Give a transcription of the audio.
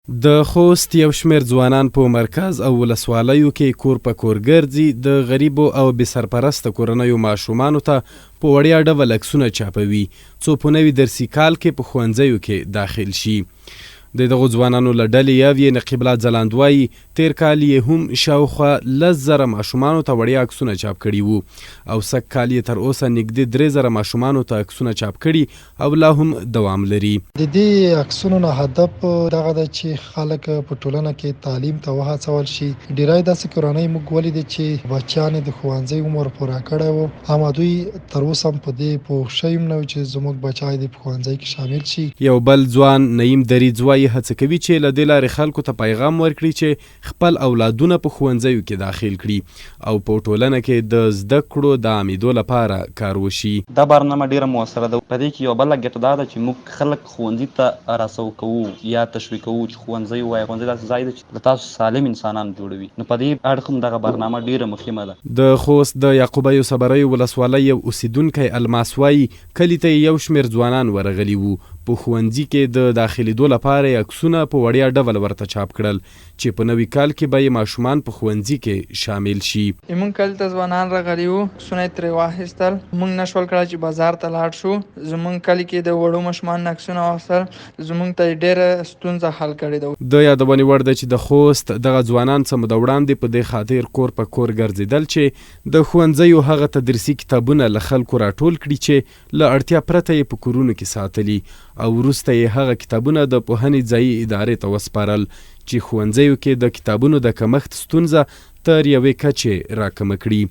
د خوست یو شمېر ځوانان په مرکز او ولسوالیو کې کور په کور ګرځي د غریبو او بې سرپرسته کورنیو ماشومانو ته په وړیا ډول عکسونه چاپوي څو په نوي درسي کال کې په ښوونځیو کې داخل شي. د دغو ځوانانو له ډلې یو نقیب الله ځلاند وایي تیر کال یې هم شاوخوا 10,000 ماشومانو ته وړیا عکسونه چاپ کړي وو او سږ کال یې تر اوسه نږدې 3,000 ماشومانو ته عکسونه چاپ کړي او لا هم دوام لري. د دې عکسونو نه هدف دغه ده چې خلک په ټولنه کې تعلیم ته وهڅول شي. ډیری داسې کورنۍ موږ ولیدې چې بچیان د ښوونځي عمر پوره کړی وو اما دوی تر اوسه هم په دې پوه شوي نه وو چې زموږ بچی د ښوونځي کې شامل شي. یو بل ځوان نعیم دریځ وایي هڅه کوي چې له دې لارې خلکو ته پیغام ورکړي چې خپل اولادونه په ښوونځیو کې داخل کړي او په ټولنه کې د زده کړو د عامېدو لپاره کار وشي. دا برنامه ډیره موثره ده. په دې کې یو بله ګټه دا ده چې موږ خلک ښوونځي ته راسو کوو یا تشویق کوو چې ښوونځی ووایي. ښوونځی داسې ځای دی چې له تاسو سالم انسانان جوړوي. نو په دې اړخ هم دغه برنامه ډیره مهمه ده. د خوست د یعقوبیو صبریو ولسوالۍ یو اوسیدونکی الماس وایي کلي ته یو شمېر ځوانان ورغلي وو. په ښوونځي کې د داخلېدو لپاره یې عکسونه په وړیا ډول ورته چاپ کړل چې په نوي کال کې به یې ماشومان په ښوونځي کې شامل شي. موږ کلي ته ځوانان راغلي وو، عکسونه یې ترې واخیستل. موږ نشول کړی چې بازار ته لاړ شو. زموږ کلي کې د وړو ماشومانو عکسونه واخیستل زموږ ته یې ډېره ستونزه حل کړې ده. د یادونې وړ ده چې د خوست دغه ځوانان څه موده وړاندې په دې خاطر کور په کور ګرځېدل چې د ښوونځیو هغه تدریسي کتابونه له خلکو راټول کړي چې له اړتیا پرته یې په کورونو کې ساتلي او وروسته یې هغه کتابونه د پوهنې ځایي ادارې ته وسپارل چې ښوونځیو کې د کتابونو د کمښت ستونزه تر یوې کچې راکمه کړي.